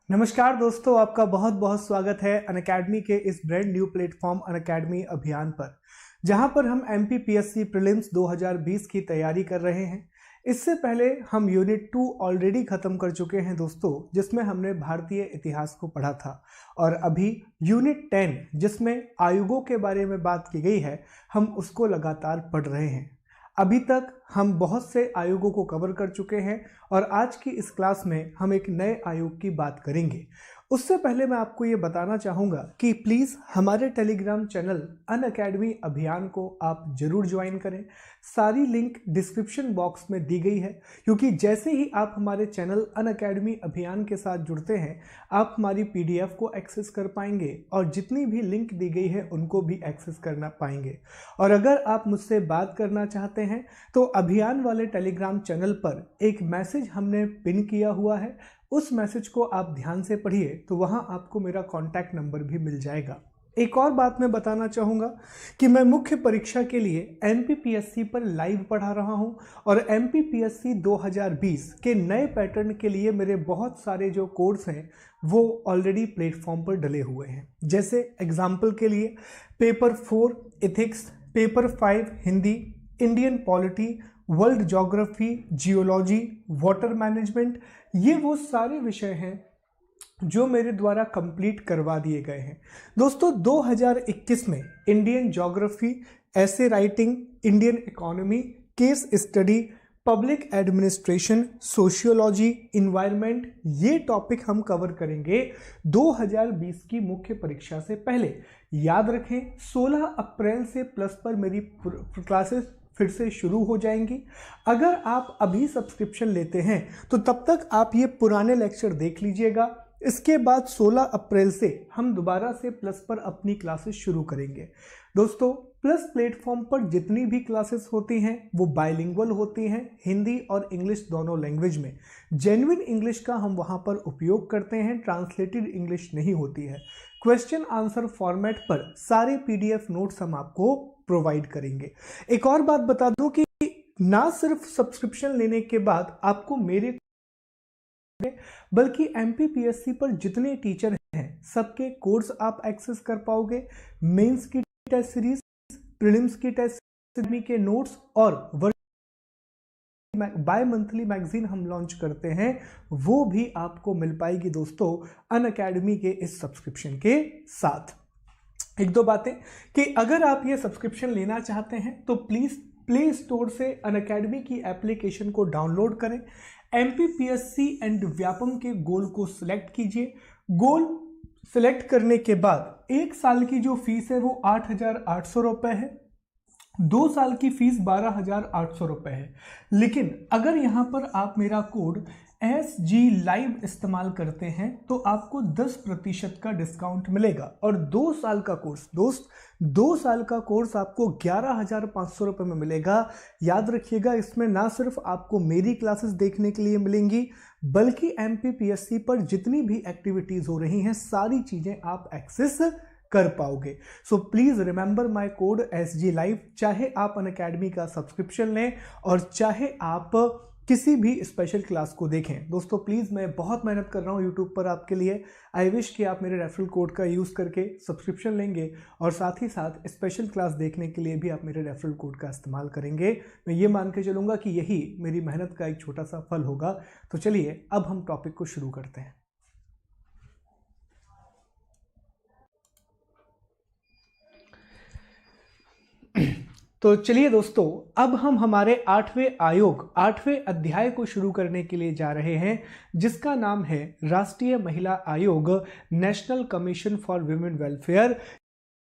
नमस्कार दोस्तों, आपका बहुत बहुत स्वागत है अनअकैडमी के इस ब्रांड न्यू प्लेटफॉर्म अनअकैडमी अभियान पर, जहां पर हम MPPSC प्रीलिम्स 2020 की तैयारी कर रहे हैं। इससे पहले हम यूनिट 2 ऑलरेडी खत्म कर चुके हैं दोस्तों, जिसमें हमने भारतीय इतिहास को पढ़ा था। और अभी यूनिट 10 जिसमें आयोगों के बारे में बात की गई है, हम उसको लगातार पढ़ रहे हैं। अभी तक हम बहुत से आयोगों को कवर कर चुके हैं और आज की इस क्लास में हम एक नए आयोग की बात करेंगे। उससे पहले मैं आपको ये बताना चाहूँगा कि प्लीज़ हमारे टेलीग्राम चैनल अनअकैडमी अभियान को आप ज़रूर ज्वाइन करें। सारी लिंक डिस्क्रिप्शन बॉक्स में दी गई है, क्योंकि जैसे ही आप हमारे चैनल अनअकैडमी अभियान के साथ जुड़ते हैं, आप हमारी PDF को एक्सेस कर पाएंगे और जितनी भी लिंक दी गई है उनको भी एक्सेस करना पाएंगे। और अगर आप मुझसे बात करना चाहते हैं तो अभियान वाले टेलीग्राम चैनल पर एक मैसेज हमने पिन किया हुआ है, उस मैसेज को आप ध्यान से पढ़िए तो वहां आपको मेरा कॉन्टैक्ट नंबर भी मिल जाएगा। एक और बात मैं बताना चाहूँगा कि मैं मुख्य परीक्षा के लिए MPPSC पर लाइव पढ़ा रहा हूँ और MPPSC 2020 के नए पैटर्न के लिए मेरे बहुत सारे जो कोर्स हैं वो ऑलरेडी प्लेटफॉर्म पर डले हुए हैं। जैसे एग्जाम्पल के लिए paper 4 ethics, paper 5 Hindi, Indian polity, world geography, geology, water management, ये वो सारे विषय हैं जो मेरे द्वारा कंप्लीट करवा दिए गए हैं। दोस्तों 2021 में इंडियन ज्योग्राफी, ऐसे writing, Indian economy, case study, public administration, sociology, environment, ये टॉपिक हम कवर करेंगे 2020 की मुख्य परीक्षा से पहले। याद रखें 16 अप्रैल से प्लस पर मेरी क्लासेस फिर से शुरू हो जाएंगी। अगर आप अभी सब्सक्रिप्शन लेते हैं तो तब तक आप ये पुराने लेक्चर देख लीजिएगा। इसके बाद 16 अप्रैल से हम दोबारा से प्लस पर अपनी क्लासेस शुरू करेंगे। दोस्तों प्लस प्लेटफॉर्म पर जितनी भी क्लासेस होती हैं वो बाइलिंगुअल होती हैं, हिंदी और इंग्लिश दोनों लैंग्वेज में। जेन्युइन इंग्लिश का हम वहाँ पर उपयोग करते हैं, ट्रांसलेटेड इंग्लिश नहीं होती है। क्वेश्चन आंसर फॉर्मेट पर सारे PDF नोट्स हम आपको प्रोवाइड करेंगे। एक और बात बता दूं कि ना सिर्फ सब्सक्रिप्शन लेने के बाद आपको मेरे बल्कि MPPSC पर जितने टीचर हैं सबके कोर्स आप एक्सेस कर पाओगे। मेंस की टेस्ट सीरीज, प्रीलिम्स की टेस्ट सीरीज के नोट्स और बाय मंथली मैगजीन हम लॉन्च करते हैं, वो भी आपको मिल पाएगी दोस्तों अनअकैडमी के इस सब्सक्रिप्शन के साथ। एक दो बातें कि अगर आप ये सब्सक्रिप्शन लेना चाहते हैं तो प्लीज़ प्ले स्टोर से अनअकैडमी की एप्लीकेशन को डाउनलोड करें। MPPSC एंड व्यापम के गोल को सिलेक्ट कीजिए। गोल सिलेक्ट करने के बाद 1 साल की जो फीस है वो 8,800 रुपये है, 2 साल की फीस 12,800 रुपये है। लेकिन अगर यहाँ पर आप मेरा कोड SG लाइव इस्तेमाल करते हैं तो आपको 10% का डिस्काउंट मिलेगा और 2 साल का कोर्स, दोस्त 2 साल का कोर्स आपको 11,500 रुपये में मिलेगा। याद रखिएगा, इसमें ना सिर्फ आपको मेरी क्लासेस देखने के लिए मिलेंगी, बल्कि MPPSC पर जितनी भी एक्टिविटीज़ हो रही हैं सारी चीज़ें आप एक्सेस कर पाओगे। So please remember my code SG live. चाहे आप अनअकैडमी का सब्सक्रिप्शन लें और चाहे आप किसी भी स्पेशल क्लास को देखें। दोस्तों प्लीज़, मैं बहुत मेहनत कर रहा हूँ यूट्यूब पर आपके लिए। आई विश कि आप मेरे रेफरल कोड का यूज़ करके सब्सक्रिप्शन लेंगे और साथ ही साथ स्पेशल क्लास देखने के लिए भी आप मेरे रेफरल कोड का इस्तेमाल करेंगे। मैं ये मान के चलूँगा कि यही मेरी मेहनत का एक छोटा सा फल होगा। तो चलिए अब हम टॉपिक को शुरू करते हैं। तो चलिए दोस्तों, अब हम हमारे 8वें अध्याय को शुरू करने के लिए जा रहे हैं, जिसका नाम है राष्ट्रीय महिला आयोग, national commission for women welfare,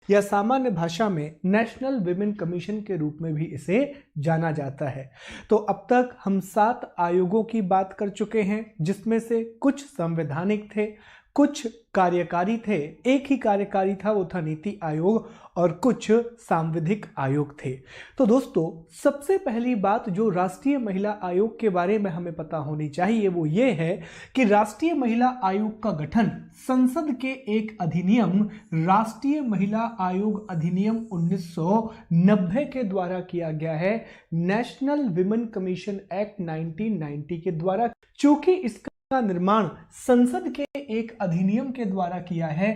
या सामान्य भाषा में नेशनल विमेन कमीशन के रूप में भी इसे जाना जाता है। तो अब तक हम 7 आयोगों की बात कर चुके हैं, जिसमें से कुछ संवैधानिक थे, कुछ कार्यकारी थे, एक ही कार्यकारी था वो था नीति आयोग, और कुछ सांविधिक आयोग थे। तो दोस्तों सबसे पहली बात जो राष्ट्रीय महिला आयोग के बारे में हमें पता होनी चाहिए वो ये है कि राष्ट्रीय महिला आयोग का गठन संसद के एक अधिनियम राष्ट्रीय महिला आयोग अधिनियम 1990 के द्वारा किया गया है, नेशनल विमेन कमीशन एक्ट 1990 के द्वारा। चूंकि इसका का निर्माण संसद के एक अधिनियम के द्वारा किया है,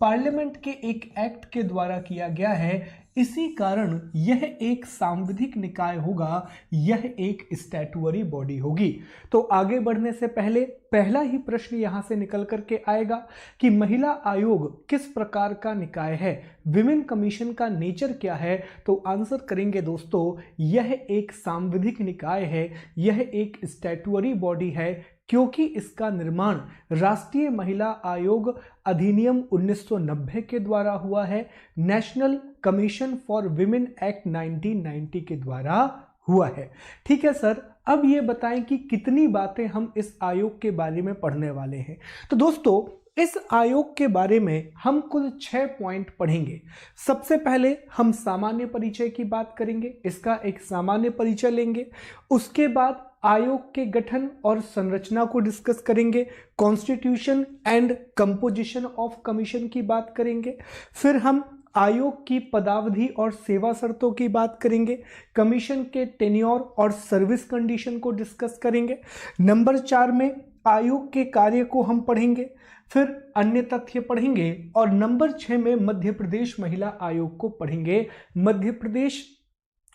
पार्लियामेंट के एक एक्ट के द्वारा किया गया है, इसी कारण यह एक सांविधिक निकाय होगा, यह एक स्टैट्यूटरी बॉडी होगी। तो आगे बढ़ने से पहले पहला ही प्रश्न यहां से निकल करके आएगा कि महिला आयोग किस प्रकार का निकाय है, विमेन कमीशन का नेचर क्या है। तो आंसर करेंगे दोस्तों, यह एक सांविधिक निकाय है, यह एक स्टैट्यूटरी बॉडी है, क्योंकि इसका निर्माण राष्ट्रीय महिला आयोग अधिनियम 1990 के द्वारा हुआ है, national commission for women act 1990 के द्वारा हुआ है। ठीक है सर, अब ये बताएं कि कितनी बातें हम इस आयोग के बारे में पढ़ने वाले हैं। तो दोस्तों, इस आयोग के बारे में हम कुल 6 पॉइंट पढ़ेंगे। सबसे पहले हम सामान्य परिचय की बात करेंगे, इसका एक सामान्य परिचय लेंगे। उसके बाद आयोग के गठन और संरचना को डिस्कस करेंगे, constitution and composition of commission की बात करेंगे। फिर हम आयोग की पदावधि और सेवा शर्तों की बात करेंगे, कमीशन के टेन्योर और सर्विस कंडीशन को डिस्कस करेंगे। नंबर 4 में आयोग के कार्य को हम पढ़ेंगे, फिर अन्य तथ्य पढ़ेंगे और नंबर 6 में मध्य प्रदेश महिला आयोग को पढ़ेंगे, मध्य प्रदेश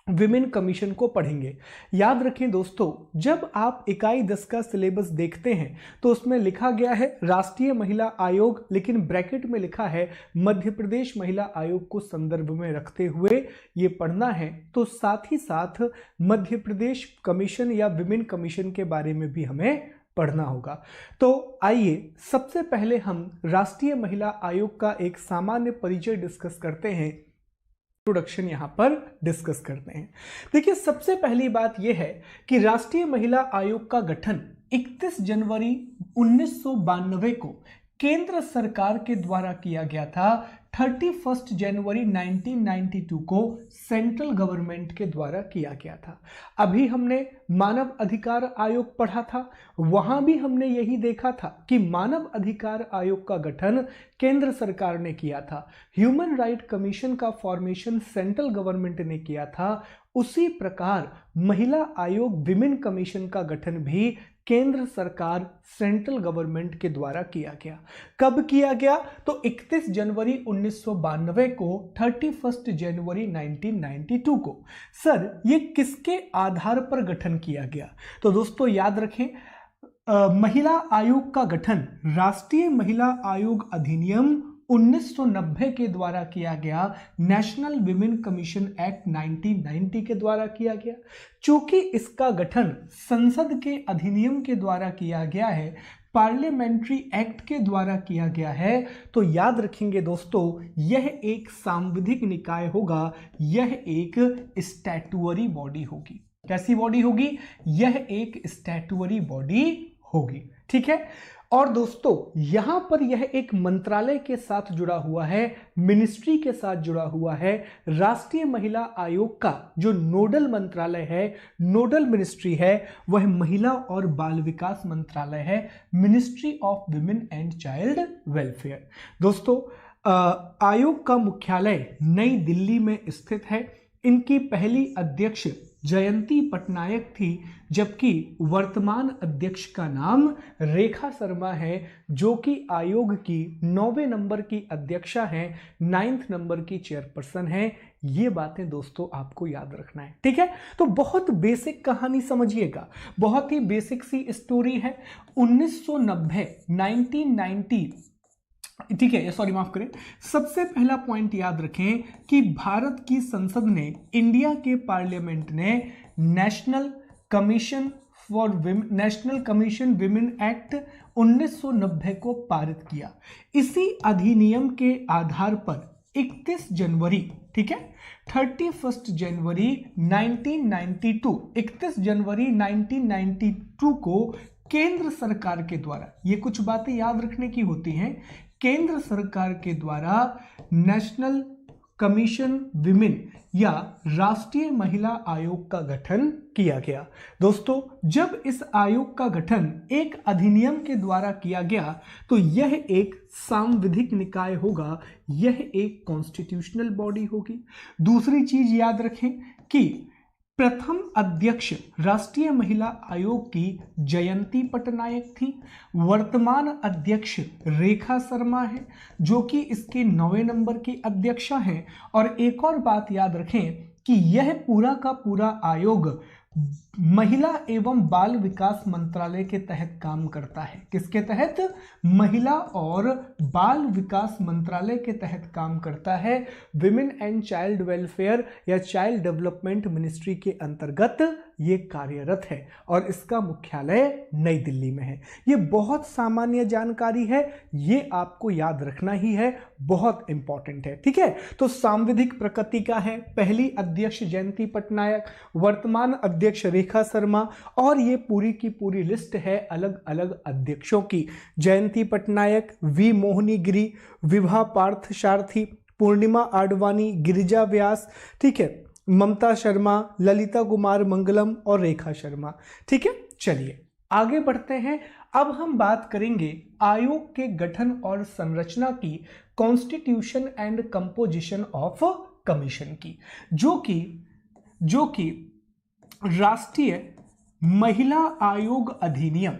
विमेन कमीशन को पढ़ेंगे। याद रखें दोस्तों, जब आप इकाई 10 का सिलेबस देखते हैं तो उसमें लिखा गया है राष्ट्रीय महिला आयोग, लेकिन ब्रैकेट में लिखा है मध्य प्रदेश महिला आयोग को संदर्भ में रखते हुए ये पढ़ना है। तो साथ ही साथ मध्य प्रदेश कमीशन या विमेन कमीशन के बारे में भी हमें पढ़ना होगा। तो आइए सबसे पहले हम राष्ट्रीय महिला आयोग का एक सामान्य परिचय डिस्कस करते हैं, इंट्रोडक्शन यहां पर डिस्कस करते हैं। देखिए, सबसे पहली बात यह है कि राष्ट्रीय महिला आयोग का गठन 31 जनवरी 1992 को केंद्र सरकार के द्वारा किया गया था, 31 जनवरी 1992 को सेंट्रल गवर्नमेंट के द्वारा किया गया था। अभी हमने मानव अधिकार आयोग पढ़ा था, वहां भी हमने यही देखा था कि मानव अधिकार आयोग का गठन केंद्र सरकार ने किया था, ह्यूमन राइट कमीशन का फॉर्मेशन सेंट्रल गवर्नमेंट ने किया था। उसी प्रकार महिला आयोग विमेन कमीशन का गठन भी केंद्र सरकार सेंट्रल गवर्नमेंट के द्वारा किया गया। कब किया गया? तो 31 जनवरी 1992 को, 31 जनवरी 1992 को। सर, ये किसके आधार पर गठन किया गया? तो दोस्तों याद रखें, महिला आयोग का गठन राष्ट्रीय महिला आयोग अधिनियम 1990 के द्वारा किया गया, नेशनल विमेन कमीशन एक्ट 1990 के द्वारा किया गया। चूंकि इसका गठन संसद के अधिनियम के द्वारा किया गया है, पार्लियामेंट्री एक्ट के द्वारा किया गया है, तो याद रखेंगे दोस्तों, यह एक सांविधिक निकाय होगा, यह एक स्टैट्यूटरी बॉडी होगी। कैसी बॉडी होगी? यह एक स्टैट्यूटरी बॉडी होगी। ठीक है। और दोस्तों, यहां पर यह एक मंत्रालय के साथ जुड़ा हुआ है, मिनिस्ट्री के साथ जुड़ा हुआ है। राष्ट्रीय महिला आयोग का जो नोडल मंत्रालय है, नोडल मिनिस्ट्री है, वह महिला और बाल विकास मंत्रालय है, ministry of women and child welfare. दोस्तों, आयोग का मुख्यालय नई दिल्ली में स्थित है। इनकी पहली अध्यक्ष जयंती पटनायक थी, जबकि वर्तमान अध्यक्ष का नाम रेखा शर्मा है, जो कि आयोग की 9वें नंबर की अध्यक्षा हैं, 9th नंबर की चेयरपर्सन है। ये बातें दोस्तों आपको याद रखना है। ठीक है। तो बहुत बेसिक कहानी समझिएगा, बहुत ही बेसिक सी स्टोरी है। 1990 ठीक है, सॉरी माफ करें, सबसे पहला पॉइंट याद रखें कि भारत की संसद ने, इंडिया के पार्लियामेंट ने नेशनल कमीशन विमेन एक्ट 1990 को पारित किया। इसी अधिनियम के आधार पर 31 जनवरी, ठीक है, 31 जनवरी 1992, 31 जनवरी 1992 को केंद्र सरकार के द्वारा, ये कुछ बातें याद रखने की होती हैं, केंद्र सरकार के द्वारा नेशनल कमीशन विमेन या राष्ट्रीय महिला आयोग का गठन किया गया। दोस्तों, जब इस आयोग का गठन एक अधिनियम के द्वारा किया गया, तो यह एक सांविधिक निकाय होगा, यह एक कॉन्स्टिट्यूशनल बॉडी होगी। दूसरी चीज याद रखें कि प्रथम अध्यक्ष राष्ट्रीय महिला आयोग की जयंती पटनायक थी। वर्तमान अध्यक्ष रेखा शर्मा है, जो कि इसके 9वें नंबर की अध्यक्षा हैं। और एक और बात याद रखें कि यह पूरा का पूरा आयोग महिला एवं बाल विकास मंत्रालय के तहत काम करता है। किसके तहत? महिला और बाल विकास मंत्रालय के तहत काम करता है। विमेन एंड चाइल्ड वेलफेयर या चाइल्ड डेवलपमेंट मिनिस्ट्री के अंतर्गत ये कार्यरत है और इसका मुख्यालय नई दिल्ली में है। ये बहुत सामान्य जानकारी है, ये आपको याद रखना ही है, बहुत इंपॉर्टेंट है। ठीक है, तो सांविधिक प्रकृति का है। पहली अध्यक्ष जयंती पटनायक, वर्तमान अध्यक्ष रेखा शर्मा, और ये पूरी की पूरी लिस्ट है अलग अलग अध्यक्षों की। जयंती पटनायक, वी मोहिनी गिरी, विभा पार्थ सारथी, पूर्णिमा आडवाणी, गिरिजा व्यास, ठीक है, ममता शर्मा, ललिता कुमार मंगलम और रेखा शर्मा। ठीक है, चलिए आगे बढ़ते हैं। अब हम बात करेंगे आयोग के गठन और संरचना की, constitution and composition of commission की, जो कि राष्ट्रीय महिला आयोग अधिनियम,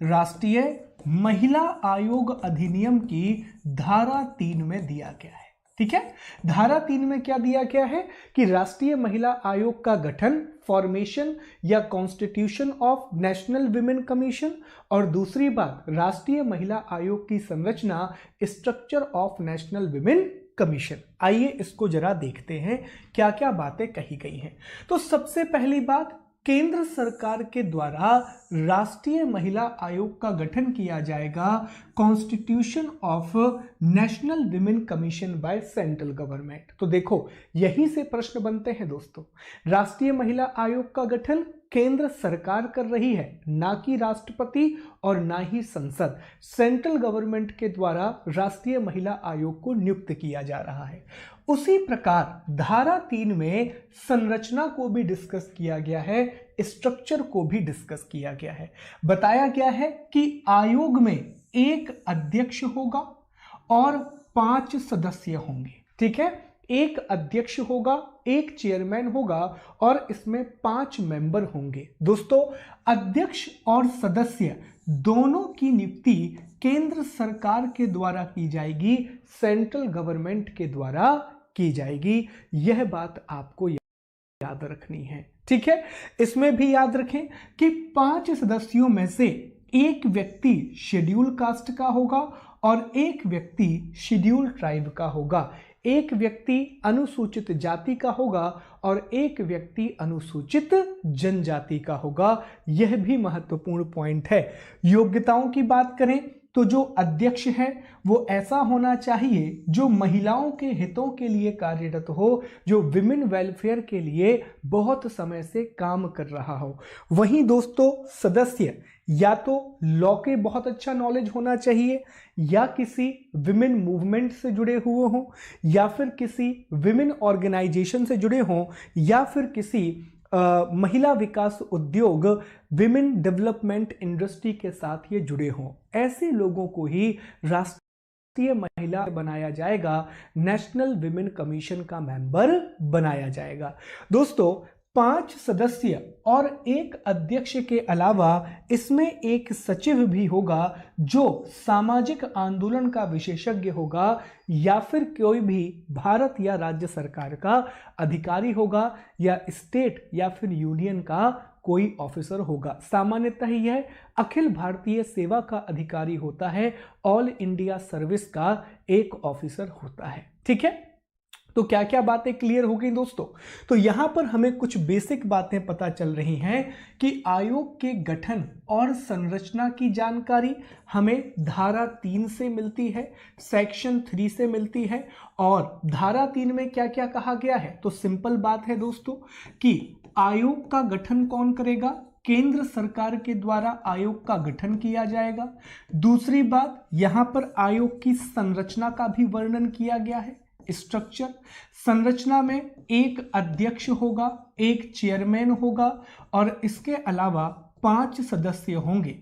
राष्ट्रीय महिला आयोग अधिनियम की धारा 3 में दिया गया है। ठीक है, धारा 3 में क्या दिया गया है कि राष्ट्रीय महिला आयोग का गठन, फॉर्मेशन या constitution of national women commission, और दूसरी बात राष्ट्रीय महिला आयोग की संरचना, structure of national women commission. आइए इसको जरा देखते हैं क्या क्या बातें कही गई हैं। तो सबसे पहली बात, केंद्र सरकार के द्वारा राष्ट्रीय महिला आयोग का गठन किया जाएगा, constitution of national women commission by central government. तो देखो यही से प्रश्न बनते हैं दोस्तों। राष्ट्रीय महिला आयोग का गठन केंद्र सरकार कर रही है, ना कि राष्ट्रपति और ना ही संसद। सेंट्रल गवर्नमेंट के द्वारा राष्ट्रीय महिला आयोग को नियुक्त किया जा रहा है। उसी प्रकार धारा 3 में संरचना को भी डिस्कस किया गया है, स्ट्रक्चर को भी डिस्कस किया गया है। बताया गया है कि आयोग में एक अध्यक्ष होगा और 5 सदस्य होंगे। ठीक है, एक अध्यक्ष होगा, एक चेयरमैन होगा और इसमें 5 मेंबर होंगे। दोस्तों, अध्यक्ष और सदस्य दोनों की नियुक्ति केंद्र सरकार के द्वारा की जाएगी, सेंट्रल गवर्नमेंट के द्वारा की जाएगी। यह बात आपको याद रखनी है। ठीक है, इसमें भी याद रखें कि 5 सदस्यों में से एक व्यक्ति शेड्यूल कास्ट का होगा और एक व्यक्ति शेड्यूल ट्राइब का होगा, एक व्यक्ति अनुसूचित जाति का होगा और एक व्यक्ति अनुसूचित जनजाति का होगा। यह भी महत्वपूर्ण पॉइंट है। योग्यताओं की बात करें तो जो अध्यक्ष है वो ऐसा होना चाहिए जो महिलाओं के हितों के लिए कार्यरत हो, जो विमेन वेलफेयर के लिए बहुत समय से काम कर रहा हो। वहीं दोस्तों, सदस्य या तो लॉ के बहुत अच्छा नॉलेज होना चाहिए, या किसी विमेन मूवमेंट से जुड़े हुए हों, या फिर किसी विमेन ऑर्गेनाइजेशन से जुड़े हों, या फिर किसी महिला विकास उद्योग, विमेन डेवलपमेंट इंडस्ट्री के साथ ये जुड़े हों। ऐसे लोगों को ही राष्ट्रीय महिला बनाया जाएगा, नेशनल विमेन कमीशन का मेंबर बनाया जाएगा। दोस्तों, 5 सदस्य और एक अध्यक्ष के अलावा इसमें एक सचिव भी होगा जो सामाजिक आंदोलन का विशेषज्ञ होगा, या फिर कोई भी भारत या राज्य सरकार का अधिकारी होगा, या स्टेट या फिर यूनियन का कोई ऑफिसर होगा। सामान्यतः यह अखिल भारतीय सेवा का अधिकारी होता है, ऑल इंडिया सर्विस का एक ऑफिसर होता है। ठीक है, तो क्या क्या बातें क्लियर हो गई दोस्तों? तो यहां पर हमें कुछ बेसिक बातें पता चल रही हैं कि आयोग के गठन और संरचना की जानकारी हमें धारा 3 से मिलती है, सेक्शन 3 से मिलती है। और धारा 3 में क्या क्या कहा गया है? तो सिंपल बात है दोस्तों कि आयोग का गठन कौन करेगा? केंद्र सरकार के द्वारा आयोग का गठन किया जाएगा। दूसरी बात, यहां पर आयोग की संरचना का भी वर्णन किया गया है, स्ट्रक्चर। संरचना में एक अध्यक्ष होगा, एक चेयरमैन होगा और इसके अलावा 5 सदस्य होंगे।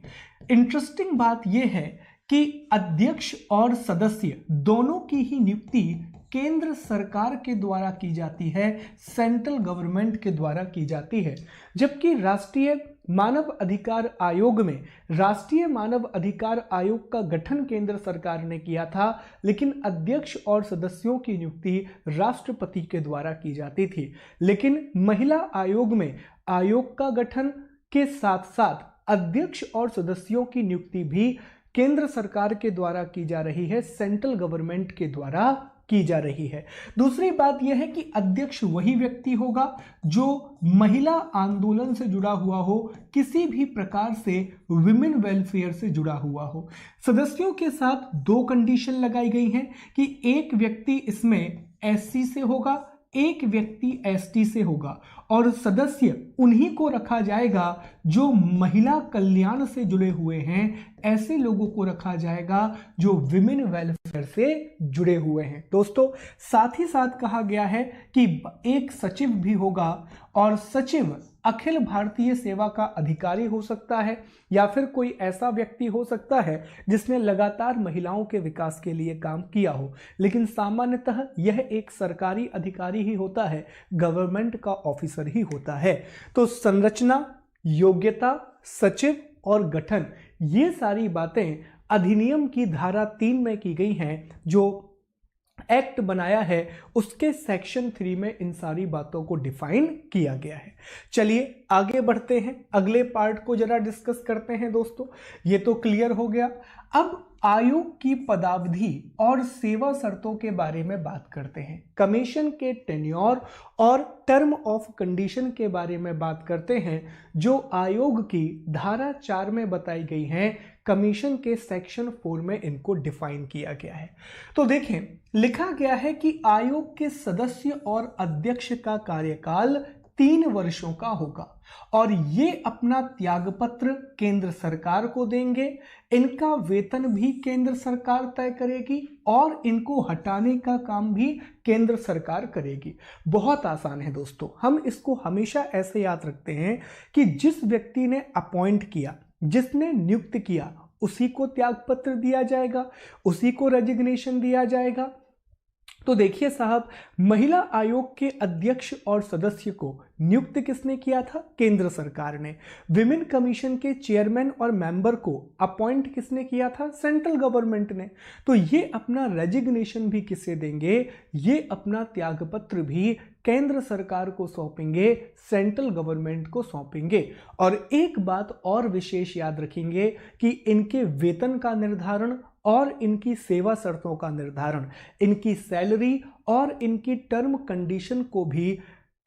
इंटरेस्टिंग बात यह है कि अध्यक्ष और सदस्य दोनों की ही नियुक्ति केंद्र सरकार के द्वारा की जाती है, सेंट्रल गवर्नमेंट के द्वारा की जाती है। जबकि राष्ट्रीय मानव अधिकार आयोग में राष्ट्रीय मानव अधिकार आयोग का गठन केंद्र सरकार ने किया था, लेकिन अध्यक्ष और सदस्यों की नियुक्ति राष्ट्रपति के द्वारा की जाती थी। लेकिन महिला आयोग में आयोग का गठन के साथ साथ अध्यक्ष और सदस्यों की नियुक्ति भी केंद्र सरकार के द्वारा की जा रही है, सेंट्रल गवर्नमेंट के द्वारा की जा रही है। दूसरी बात यह है कि अध्यक्ष वही व्यक्ति होगा जो महिला आंदोलन से जुड़ा हुआ हो, किसी भी प्रकार से विमेन वेलफेयर से जुड़ा हुआ हो। सदस्यों के साथ 2 कंडीशन लगाई गई हैं कि एक व्यक्ति इसमें एससी से होगा, एक व्यक्ति एसटी से होगा, और सदस्य उन्हीं को रखा जाएगा जो महिला कल्याण से जुड़े हुए हैं। ऐसे लोगों को रखा जाएगा जो विमेन वेलफेयर से जुड़े हुए हैं। दोस्तों, साथ ही साथ कहा गया है कि एक सचिव भी होगा, और सचिव अखिल भारतीय सेवा का अधिकारी हो सकता है या फिर कोई ऐसा व्यक्ति हो सकता है जिसने लगातार महिलाओं के विकास के लिए काम किया हो, लेकिन सामान्यतः यह एक सरकारी अधिकारी ही होता है, गवर्नमेंट का ऑफिसर ही होता है। तो संरचना, योग्यता, सचिव और गठन, ये सारी बातें अधिनियम की धारा 3 में की गई हैं, जो एक्ट बनाया है उसके सेक्शन 3 में इन सारी बातों को डिफाइन किया गया है। चलिए आगे बढ़ते हैं, अगले पार्ट को जरा डिस्कस करते हैं। दोस्तों, ये तो क्लियर हो गया। अब आयोग की पदावधि और सेवा शर्तों के बारे में बात करते हैं। कमीशन के टेन्योर और टर्म ऑफ कंडीशन के बारे में बात करते हैं, जो आयोग की धारा 4 में बताई गई हैं। कमीशन के सेक्शन 4 में इनको डिफाइन किया गया है। तो देखें, लिखा गया है कि आयोग के सदस्य और अध्यक्ष का कार्यकाल 3 वर्षों का होगा, और ये अपना त्यागपत्र केंद्र सरकार को देंगे। इनका वेतन भी केंद्र सरकार तय करेगी और इनको हटाने का काम भी केंद्र सरकार करेगी। बहुत आसान है दोस्तों, हम इसको हमेशा ऐसे याद रखते हैं कि जिस व्यक्ति ने अपॉइंट किया, जिसने नियुक्त किया, उसी को त्यागपत्र दिया जाएगा, उसी को रेजिग्नेशन दिया जाएगा। तो देखिए साहब, महिला आयोग के अध्यक्ष और सदस्य को नियुक्त किसने किया था? केंद्र सरकार ने। विमेन कमीशन के चेयरमैन और मेंबर को अपॉइंट किसने किया था? सेंट्रल गवर्नमेंट ने। तो ये अपना रेजिग्नेशन भी किसे देंगे? ये अपना त्यागपत्र भी केंद्र सरकार को सौंपेंगे, सेंट्रल गवर्नमेंट को सौंपेंगे। और एक बात और विशेष याद रखेंगे कि इनके वेतन का निर्धारण और इनकी सेवा शर्तों का निर्धारण, इनकी सैलरी और इनकी टर्म कंडीशन को भी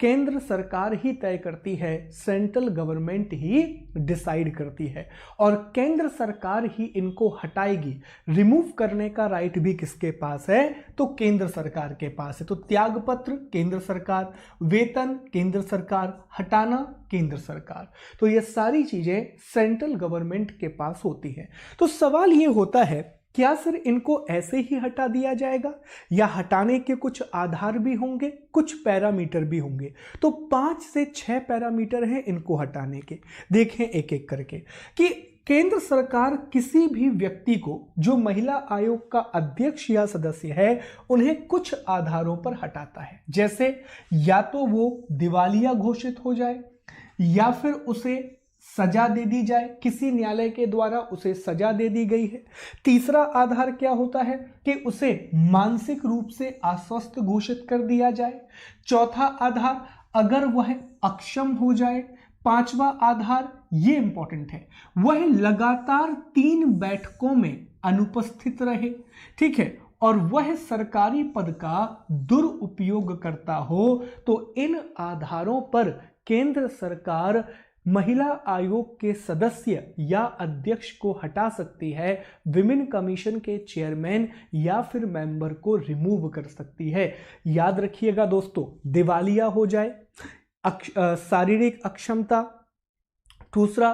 केंद्र सरकार ही तय करती है, सेंट्रल गवर्नमेंट ही डिसाइड करती है, और केंद्र सरकार ही इनको हटाएगी। रिमूव करने का राइट भी किसके पास है? तो केंद्र सरकार के पास है। तो त्यागपत्र केंद्र सरकार, वेतन केंद्र सरकार, हटाना केंद्र सरकार। तो ये सारी चीजें सेंट्रल गवर्नमेंट के पास होती है। तो सवाल ये होता है, क्या सर इनको ऐसे ही हटा दिया जाएगा या हटाने के कुछ आधार भी होंगे, कुछ पैरामीटर भी होंगे? तो 5 से 6 पैरामीटर हैं इनको हटाने के। देखें एक एक करके कि केंद्र सरकार किसी भी व्यक्ति को जो महिला आयोग का अध्यक्ष या सदस्य है, उन्हें कुछ आधारों पर हटाता है। जैसे या तो वो दिवालिया घोषित हो जाए, या फिर उसे सजा दे दी जाए, किसी न्यायालय के द्वारा उसे सजा दे दी गई है। तीसरा आधार क्या होता है कि उसे मानसिक रूप से अस्वस्थ घोषित कर दिया जाए। चौथा आधार, अगर वह अक्षम हो जाए। पांचवा आधार, ये इंपॉर्टेंट है, वह लगातार 3 बैठकों में अनुपस्थित रहे, ठीक है, और वह सरकारी पद का दुरुपयोग करता हो। तो इन आधारों पर केंद्र सरकार महिला आयोग के सदस्य या अध्यक्ष को हटा सकती है, विमेन कमीशन के चेयरमैन या फिर मेंबर को रिमूव कर सकती है। याद रखिएगा दोस्तों, दिवालिया हो जाए, शारीरिक अक्षमता, दूसरा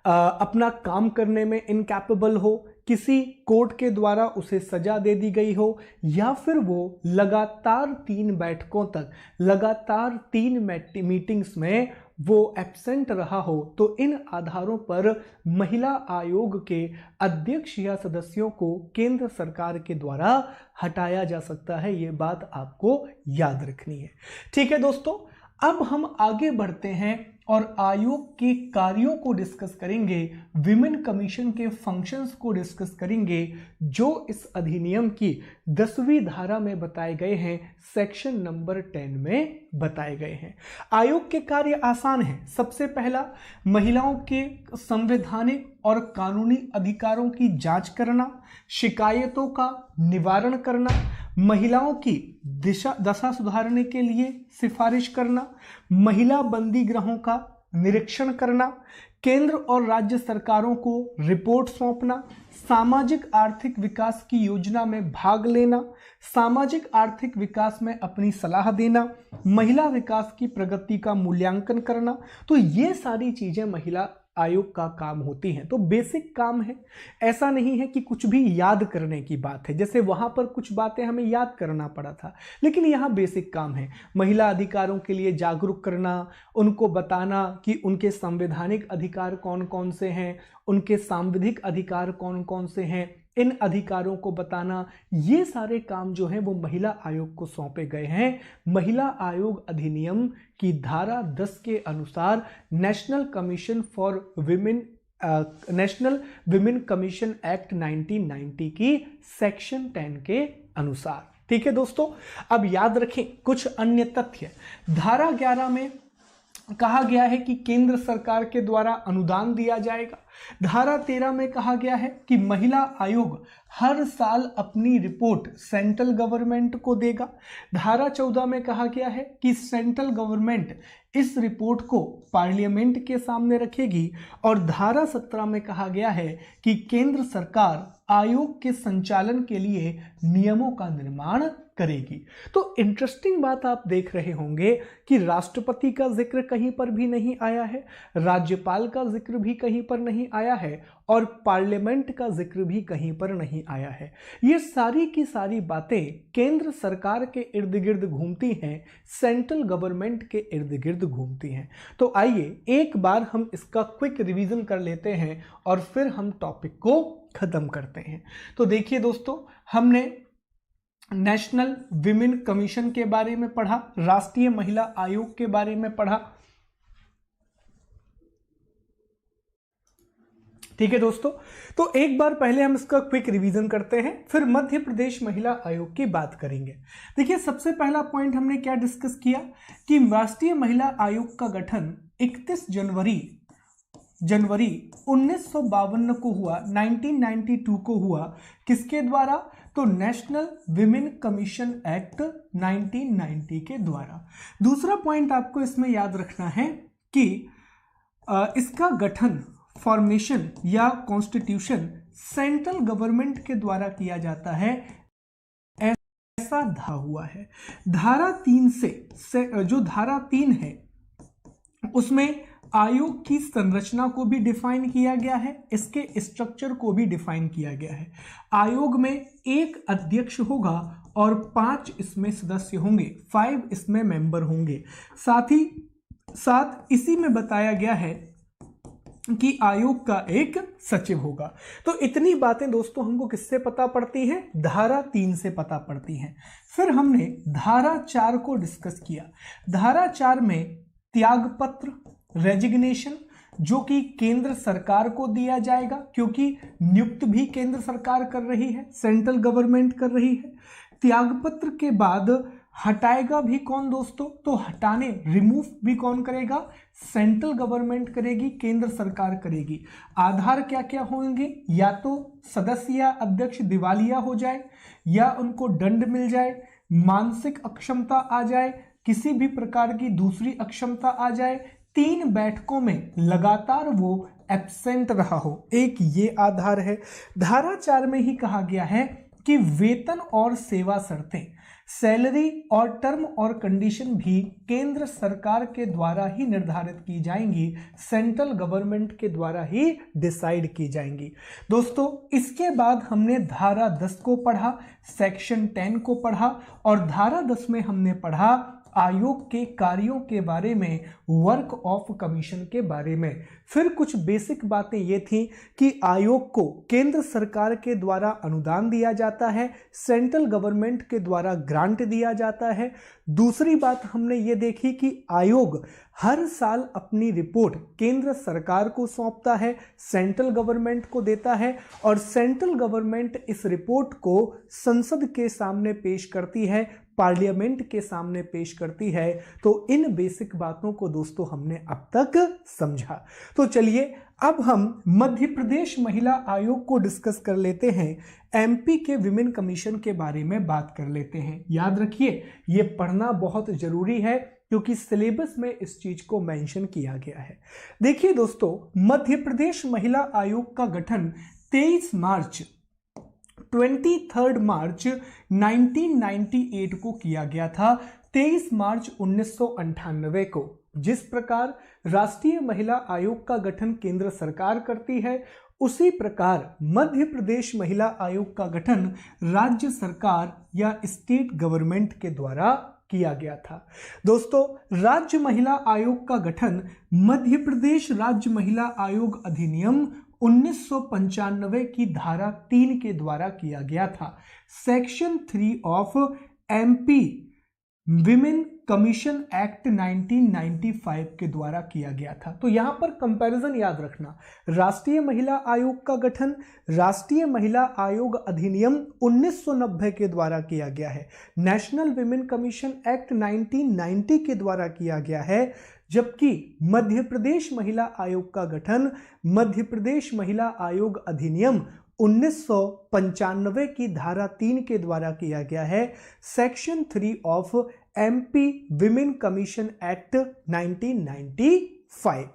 अपना काम करने में इनकैपेबल हो, किसी कोर्ट के द्वारा उसे सजा दे दी गई हो, या फिर वो लगातार 3 बैठकों तक, लगातार 3 मीटिंग्स में वो एब्सेंट रहा हो तो इन आधारों पर महिला आयोग के अध्यक्ष या सदस्यों को केंद्र सरकार के द्वारा हटाया जा सकता है। ये बात आपको याद रखनी है। ठीक है दोस्तों, अब हम आगे बढ़ते हैं और आयोग के कार्यों को डिस्कस करेंगे, विमेन कमीशन के फंक्शंस को डिस्कस करेंगे जो इस अधिनियम की 10वीं धारा में बताए गए हैं, सेक्शन नंबर 10 में बताए गए हैं। आयोग के कार्य आसान हैं। सबसे पहला, महिलाओं के संवैधानिक और कानूनी अधिकारों की जांच करना, शिकायतों का निवारण करना, महिलाओं की दशा सुधारने के लिए सिफारिश करना, महिला बंदी गृहों का निरीक्षण करना, केंद्र और राज्य सरकारों को रिपोर्ट सौंपना, सामाजिक आर्थिक विकास की योजना में भाग लेना, सामाजिक आर्थिक विकास में अपनी सलाह देना, महिला विकास की प्रगति का मूल्यांकन करना। तो ये सारी चीजें महिला आयोग का काम होती हैं। तो बेसिक काम है, ऐसा नहीं है कि कुछ भी याद करने की बात है, जैसे वहां पर कुछ बातें हमें याद करना पड़ा था, लेकिन यहाँ बेसिक काम है। महिला अधिकारों के लिए जागरूक करना, उनको बताना कि उनके संवैधानिक अधिकार कौन कौन से हैं, उनके सांविधिक अधिकार कौन कौन से हैं, इन अधिकारों को बताना, ये सारे काम जो हैं वो महिला आयोग को सौंपे गए हैं। महिला आयोग अधिनियम की धारा 10 के अनुसार नेशनल विमेन कमीशन एक्ट 1990 की सेक्शन 10 के अनुसार। ठीक है दोस्तों, अब याद रखें कुछ अन्य तथ्य। धारा 11 में कहा गया है कि केंद्र सरकार के द्वारा अनुदान दिया जाएगा। धारा 13 में कहा गया है कि महिला आयोग हर साल अपनी रिपोर्ट सेंट्रल गवर्नमेंट को देगा। धारा 14 में कहा गया है कि सेंट्रल गवर्नमेंट इस रिपोर्ट को पार्लियामेंट के सामने रखेगी। और धारा 17 में कहा गया है कि केंद्र सरकार आयोग के संचालन के लिए नियमों का निर्माण करेगी। तो इंटरेस्टिंग बात आप देख रहे होंगे कि राष्ट्रपति का जिक्र कहीं पर भी नहीं आया है, राज्यपाल का जिक्र भी कहीं पर नहीं आया है, और पार्लियामेंट का जिक्र भी कहीं पर नहीं आया है। ये सारी की सारी बातें केंद्र सरकार के इर्द गिर्द घूमती हैं, सेंट्रल गवर्नमेंट के इर्द गिर्द घूमती हैं। तो आइए एक बार हम इसका क्विक रिवीजन कर लेते हैं और फिर हम टॉपिक को खत्म करते हैं। तो देखिए दोस्तों, हमने नेशनल विमेन कमीशन के बारे में पढ़ा, राष्ट्रीय महिला आयोग के बारे में पढ़ा। ठीक है दोस्तों, तो एक बार पहले हम इसका क्विक रिवीजन करते हैं, फिर मध्य प्रदेश महिला आयोग की बात करेंगे। देखिए, सबसे पहला पॉइंट हमने क्या डिस्कस किया कि राष्ट्रीय महिला आयोग का गठन 31 जनवरी 1952 को हुआ, 1992 को हुआ। किसके द्वारा? तो नेशनल विमेन कमीशन एक्ट 1990 के द्वारा। दूसरा पॉइंट आपको इसमें याद रखना है कि इसका गठन, फॉर्मेशन या कॉन्स्टिट्यूशन सेंट्रल गवर्नमेंट के द्वारा किया जाता है, ऐसा धा हुआ है। धारा 3 से जो धारा 3 है उसमें आयोग की संरचना को भी डिफाइन किया गया है, इसके स्ट्रक्चर को भी डिफाइन किया गया है। आयोग में एक अध्यक्ष होगा और 5 इसमें सदस्य होंगे, 5 इसमें मेंबर होंगे। साथ ही साथ इसी में बताया गया है कि आयोग का एक सचिव होगा। तो इतनी बातें दोस्तों हमको किससे पता पड़ती हैं? धारा 3 से पता पड़ती हैं। फिर हमने धारा 4 को डिस्कस किया। धारा 4 में त्यागपत्र, रेजिग्नेशन, जो कि केंद्र सरकार को दिया जाएगा, क्योंकि नियुक्त भी केंद्र सरकार कर रही है, सेंट्रल गवर्नमेंट कर रही है। त्यागपत्र के बाद हटाएगा भी कौन दोस्तों? तो हटाने, रिमूव भी कौन करेगा? सेंट्रल गवर्नमेंट करेगी, केंद्र सरकार करेगी। आधार क्या क्या होंगे? या तो सदस्य या अध्यक्ष दिवालिया हो जाए, या उनको दंड मिल जाए, मानसिक अक्षमता आ जाए, किसी भी प्रकार की दूसरी अक्षमता आ जाए, 3 बैठकों में लगातार वो एब्सेंट रहा हो, एक ये आधार है। धारा 4 में ही कहा गया है कि वेतन और सेवा शर्तें, सैलरी और टर्म और कंडीशन भी केंद्र सरकार के द्वारा ही निर्धारित की जाएंगी, सेंट्रल गवर्नमेंट के द्वारा ही डिसाइड की जाएंगी। दोस्तों, इसके बाद हमने धारा 10 को पढ़ा, सेक्शन 10 को पढ़ा, और धारा 10 में हमने पढ़ा आयोग के कार्यों के बारे में, वर्क ऑफ कमीशन के बारे में। फिर कुछ बेसिक बातें ये थी कि आयोग को केंद्र सरकार के द्वारा अनुदान दिया जाता है, सेंट्रल गवर्नमेंट के द्वारा ग्रांट दिया जाता है। दूसरी बात हमने ये देखी कि आयोग हर साल अपनी रिपोर्ट केंद्र सरकार को सौंपता है, सेंट्रल गवर्नमेंट को देता है और सेंट्रल गवर्नमेंट इस रिपोर्ट को संसद के सामने पेश करती है, पार्लियामेंट के सामने पेश करती है। तो इन बेसिक बातों को दोस्तों हमने अब तक समझा। तो चलिए अब हम मध्य प्रदेश महिला आयोग को डिस्कस कर लेते हैं, एमपी के विमेन कमीशन के बारे में बात कर लेते हैं। याद रखिए ये पढ़ना बहुत जरूरी है क्योंकि सिलेबस में इस चीज को मेंशन किया गया है। देखिए दोस्तों, मध्य प्रदेश महिला आयोग का गठन 23 मार्च 1998 को किया गया था, 23 मार्च 1998 को। जिस प्रकार राष्ट्रीय महिला आयोग का गठन केंद्र सरकार करती है, उसी प्रकार मध्य प्रदेश महिला आयोग का गठन राज्य सरकार या स्टेट गवर्नमेंट के द्वारा किया गया था। दोस्तों, राज्य महिला आयोग का गठन मध्य प्रदेश राज्य महिला आयोग अधिनियम 1995 की धारा 3 के द्वारा किया गया था। Section 3 of MP women commission act 1995 के द्वारा किया गया था। तो यहां पर कंपैरिजन याद रखना, राष्ट्रीय महिला आयोग का गठन राष्ट्रीय महिला आयोग अधिनियम 1990 के द्वारा किया गया है, नेशनल विमेन कमीशन एक्ट 1990 के द्वारा किया गया है, जबकि मध्य प्रदेश महिला आयोग का गठन मध्य प्रदेश महिला आयोग अधिनियम 1995 की धारा 3 के द्वारा किया गया है, section 3 of MP women commission act 1995।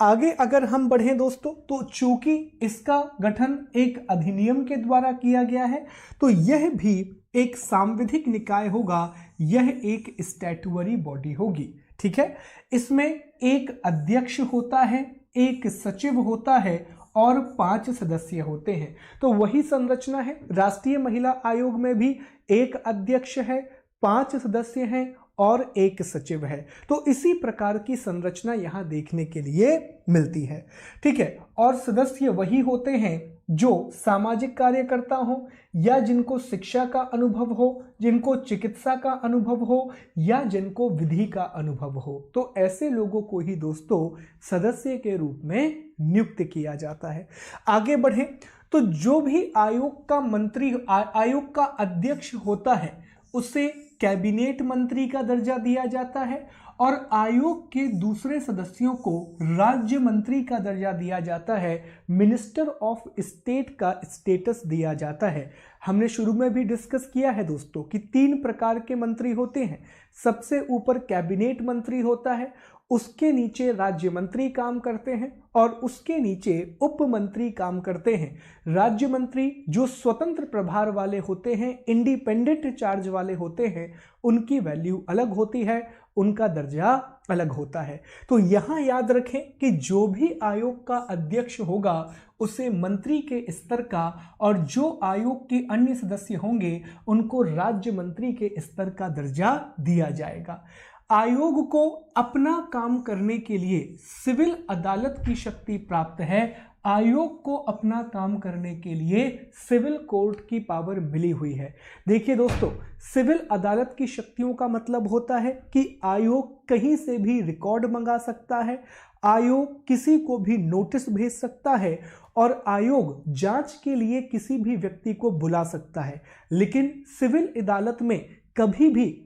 आगे अगर हम बढ़ें दोस्तों, तो चूंकि इसका गठन एक अधिनियम के द्वारा किया गया है, तो यह भी एक सांविधिक निकाय होगा, यह एक स्टैट्यूटरी बॉडी होगी। ठीक है, इसमें एक अध्यक्ष होता है, एक सचिव होता है और 5 सदस्य होते हैं। तो वही संरचना है, राष्ट्रीय महिला आयोग में भी एक अध्यक्ष है, 5 सदस्य हैं और एक सचिव है। तो इसी प्रकार की संरचना यहां देखने के लिए मिलती है। ठीक है, और सदस्य वही होते हैं जो सामाजिक कार्यकर्ता हो या जिनको शिक्षा का अनुभव हो, जिनको चिकित्सा का अनुभव हो या जिनको विधि का अनुभव हो। तो ऐसे लोगों को ही दोस्तों सदस्य के रूप में नियुक्त किया जाता है। आगे बढ़ें तो जो भी आयोग का मंत्री आयोग का अध्यक्ष होता है उसे कैबिनेट मंत्री का दर्जा दिया जाता है और आयोग के दूसरे सदस्यों को राज्य मंत्री का दर्जा दिया जाता है, मिनिस्टर ऑफ स्टेट का स्टेटस दिया जाता है। हमने शुरू में भी डिस्कस किया है दोस्तों कि 3 प्रकार के मंत्री होते हैं। सबसे ऊपर कैबिनेट मंत्री होता है, उसके नीचे राज्य मंत्री काम करते हैं और उसके नीचे उप मंत्री काम करते हैं। राज्य मंत्री जो स्वतंत्र प्रभार वाले होते हैं, इंडिपेंडेंट चार्ज वाले होते हैं, उनकी वैल्यू अलग होती है, उनका दर्जा अलग होता है। तो यहां याद रखें कि जो भी आयोग का अध्यक्ष होगा उसे मंत्री के स्तर का और जो आयोग के अन्य सदस्य होंगे उनको राज्य मंत्री के स्तर का दर्जा दिया जाएगा। आयोग को अपना काम करने के लिए सिविल अदालत की शक्ति प्राप्त है। आयोग को अपना काम करने के लिए सिविल कोर्ट की पावर मिली हुई है। देखिए दोस्तों, सिविल अदालत की शक्तियों का मतलब होता है कि आयोग कहीं से भी रिकॉर्ड मंगा सकता है, आयोग किसी को भी नोटिस भेज सकता है और आयोग जांच के लिए किसी भी व्यक्ति को बुला सकता है। लेकिन सिविल अदालत में कभी भी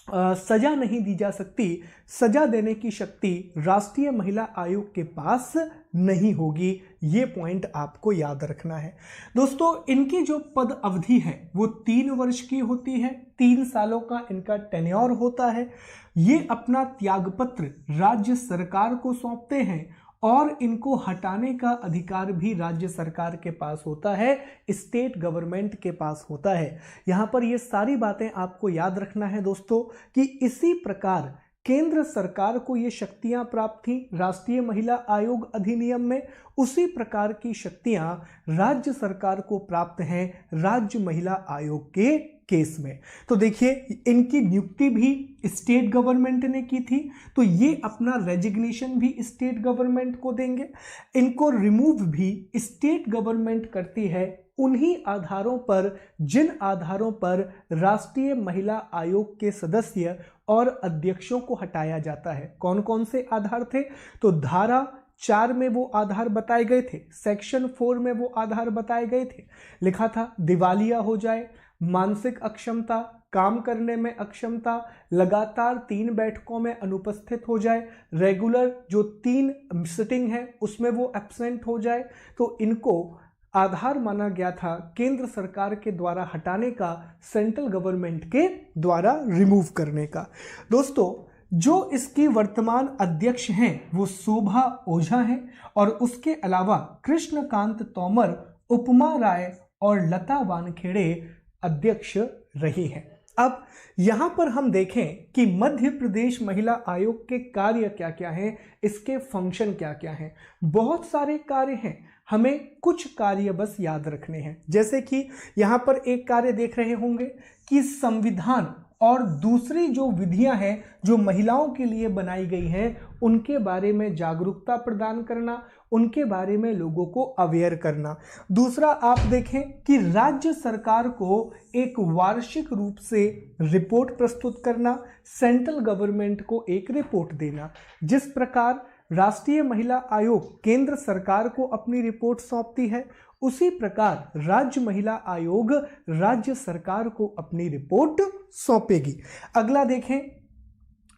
सजा नहीं दी जा सकती। सजा देने की शक्ति राष्ट्रीय महिला आयोग के पास नहीं होगी। ये पॉइंट आपको याद रखना है दोस्तों। इनकी जो पद अवधि है वो 3 वर्ष की होती है, 3 सालों का इनका टेन्योर होता है। ये अपना त्यागपत्र राज्य सरकार को सौंपते हैं और इनको हटाने का अधिकार भी राज्य सरकार के पास होता है, स्टेट गवर्नमेंट के पास होता है। यहां पर ये सारी बातें आपको याद रखना है दोस्तों कि इसी प्रकार केंद्र सरकार को ये शक्तियां प्राप्त थी राष्ट्रीय महिला आयोग अधिनियम में, उसी प्रकार की शक्तियां राज्य सरकार को प्राप्त हैं राज्य महिला आयोग के केस में। तो देखिए, इनकी नियुक्ति भी स्टेट गवर्नमेंट ने की थी, तो ये अपना रेजिग्नेशन भी स्टेट गवर्नमेंट को देंगे। इनको रिमूव भी स्टेट गवर्नमेंट करती है उन्हीं आधारों पर जिन आधारों पर राष्ट्रीय महिला आयोग के सदस्य और अध्यक्षों को हटाया जाता है। कौन कौन से आधार थे? तो धारा 4 में वो आधार बताए गए थे, सेक्शन 4 में वो आधार बताए गए थे। लिखा था दिवालिया हो जाए, मानसिक अक्षमता, काम करने में अक्षमता, लगातार 3 बैठकों में अनुपस्थित हो जाए, रेगुलर जो 3 सिटिंग है उसमें वो एब्सेंट हो जाए, तो इनको आधार माना गया था केंद्र सरकार के द्वारा हटाने का, सेंट्रल गवर्नमेंट के द्वारा रिमूव करने का। दोस्तों, जो इसकी वर्तमान अध्यक्ष हैं वो शोभा ओझा हैं और उसके अलावा कृष्णकांत तोमर, उपमा राय और लता वानखेड़े अध्यक्ष रही हैं। अब यहां पर हम देखें कि मध्य प्रदेश महिला आयोग के कार्य क्या क्या हैं, इसके फंक्शन क्या क्या हैं। बहुत सारे कार्य हैं, हमें कुछ कार्य बस याद रखने हैं। जैसे कि यहां पर एक कार्य देख रहे होंगे कि संविधान और दूसरी जो विधियां हैं जो महिलाओं के लिए बनाई गई हैं उनके बारे में जागरूकता प्रदान करना, उनके बारे में लोगों को अवेयर करना। दूसरा आप देखें कि राज्य सरकार को एक वार्षिक रूप से रिपोर्ट प्रस्तुत करना, सेंट्रल गवर्नमेंट को एक रिपोर्ट देना। जिस प्रकार राष्ट्रीय महिला आयोग केंद्र सरकार को अपनी रिपोर्ट सौंपती है, उसी प्रकार राज्य महिला आयोग राज्य सरकार को अपनी रिपोर्ट सौंपेगी। अगला देखें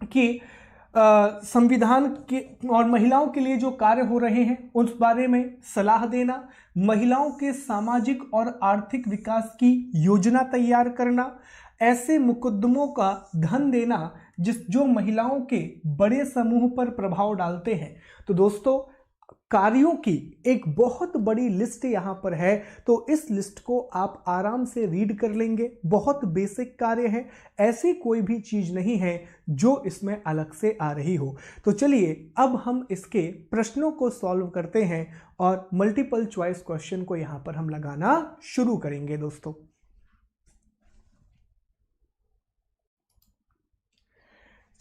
कि संविधान के और महिलाओं के लिए जो कार्य हो रहे हैं उस बारे में सलाह देना, महिलाओं के सामाजिक और आर्थिक विकास की योजना तैयार करना, ऐसे मुकदमों का धन देना जो महिलाओं के बड़े समूह पर प्रभाव डालते हैं। तो दोस्तों, कार्यों की एक बहुत बड़ी लिस्ट यहाँ पर है, तो इस लिस्ट को आप आराम से रीड कर लेंगे। बहुत बेसिक कार्य है, ऐसी कोई भी चीज़ नहीं है जो इसमें अलग से आ रही हो। तो चलिए अब हम इसके प्रश्नों को सॉल्व करते हैं और मल्टीपल चॉइस क्वेश्चन को यहाँ पर हम लगाना शुरू करेंगे। दोस्तों,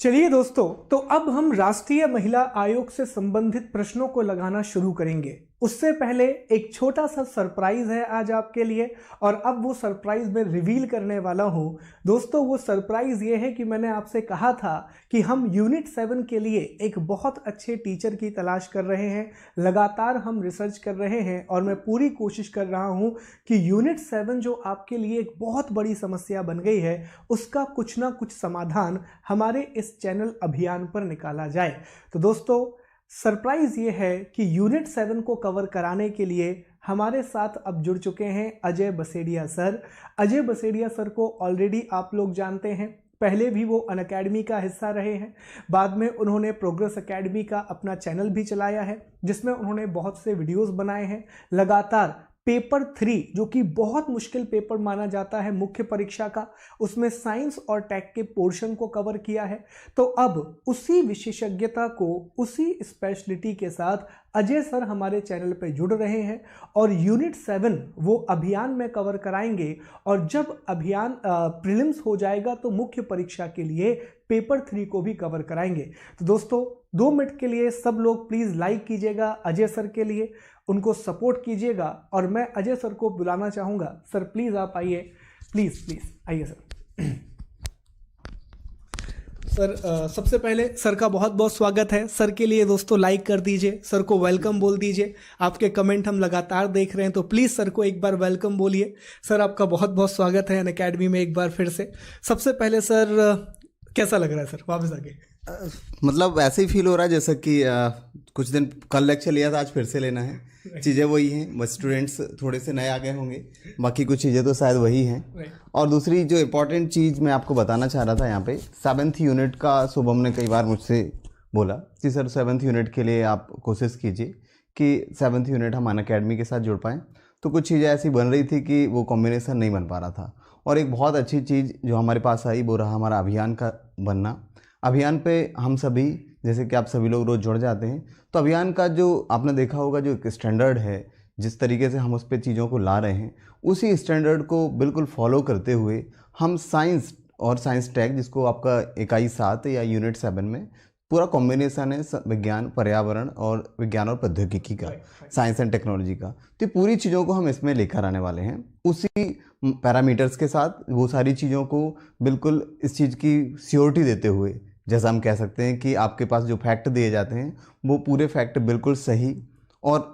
चलिए दोस्तों, तो अब हम राष्ट्रीय महिला आयोग से संबंधित प्रश्नों को लगाना शुरू करेंगे। उससे पहले एक छोटा सा सरप्राइज है आज आपके लिए, और अब वो सरप्राइज मैं रिवील करने वाला हूँ। दोस्तों, वो सरप्राइज ये है कि मैंने आपसे कहा था कि हम यूनिट 7 के लिए एक बहुत अच्छे टीचर की तलाश कर रहे हैं। लगातार हम रिसर्च कर रहे हैं और मैं पूरी कोशिश कर रहा हूँ कि यूनिट 7 जो आपके लिए एक बहुत बड़ी समस्या बन गई है, उसका कुछ ना कुछ समाधान हमारे इस चैनल अभियान पर निकाला जाए। तो दोस्तों, सरप्राइज ये है कि यूनिट 7 को कवर कराने के लिए हमारे साथ अब जुड़ चुके हैं अजय बसेड़िया सर। अजय बसेड़िया सर को ऑलरेडी आप लोग जानते हैं, पहले भी वो अनअकैडमी का हिस्सा रहे हैं। बाद में उन्होंने प्रोग्रेस अकेडमी का अपना चैनल भी चलाया है जिसमें उन्होंने बहुत से वीडियोस बनाए हैं। लगातार पेपर 3 जो कि बहुत मुश्किल पेपर माना जाता है मुख्य परीक्षा का, उसमें साइंस और टेक के पोर्शन को कवर किया है। तो अब उसी विशेषज्ञता को, उसी स्पेशलिटी के साथ अजय सर हमारे चैनल पे जुड़ रहे हैं और यूनिट 7 वो अभियान में कवर कराएंगे। और जब अभियान प्रीलिम्स हो जाएगा तो मुख्य परीक्षा के लिए पेपर 3 को भी कवर कराएंगे। तो दोस्तों, 2 मिनट के लिए सब लोग प्लीज़ लाइक कीजिएगा अजय सर के लिए, उनको सपोर्ट कीजिएगा। और मैं अजय सर को बुलाना चाहूँगा। सर प्लीज़ आप आइए, प्लीज़ प्लीज़ आइए सर। सर सबसे पहले सर का बहुत बहुत स्वागत है। सर के लिए दोस्तों लाइक कर दीजिए, सर को वेलकम बोल दीजिए। आपके कमेंट हम लगातार देख रहे हैं, तो प्लीज़ सर को एक बार वेलकम बोलिए। सर आपका बहुत बहुत स्वागत है अनअकैडमी में एक बार फिर से। सबसे पहले सर कैसा लग रहा है सर वापस आके? मतलब ऐसे ही फील हो रहा है जैसा कि कुछ दिन कल लेक्चर लिया था, आज फिर से लेना है। चीज़ें वही हैं, बस स्टूडेंट्स थोड़े से नए आ गए होंगे, बाकी कुछ चीज़ें तो शायद वही हैं। और दूसरी जो इम्पोर्टेंट चीज़ मैं आपको बताना चाह रहा था यहाँ पे, 7th यूनिट का शुभम ने कई बार मुझसे बोला कि सर 7th यूनिट के लिए आप कोशिश कीजिए कि 7th यूनिट हम अनअकैडमी के साथ जुड़ पाएँ। तो कुछ चीज़ें ऐसी बन रही थी कि वो कॉम्बिनेशन नहीं बन पा रहा था। और एक बहुत अच्छी चीज़ जो हमारे पास आई वो रहा हमारा अभियान का बनना। अभियान पे हम सभी, जैसे कि आप सभी लोग रोज़ जुड़ जाते हैं, तो अभियान का जो आपने देखा होगा जो एक स्टैंडर्ड है, जिस तरीके से हम उस पे चीज़ों को ला रहे हैं, उसी स्टैंडर्ड को बिल्कुल फॉलो करते हुए हम साइंस और साइंस टैग, जिसको आपका इकाई 7 या यूनिट 7 में पूरा कॉम्बिनेशन है विज्ञान, पर्यावरण और विज्ञान और प्रौद्योगिकी का, साइंस एंड टेक्नोलॉजी का, तो पूरी चीज़ों को हम इसमें लेकर आने वाले हैं उसी पैरामीटर्स के साथ। वो सारी चीज़ों को बिल्कुल इस चीज़ की श्योरिटी देते हुए, जैसा हम कह सकते हैं कि आपके पास जो फैक्ट दिए जाते हैं वो पूरे फैक्ट बिल्कुल सही और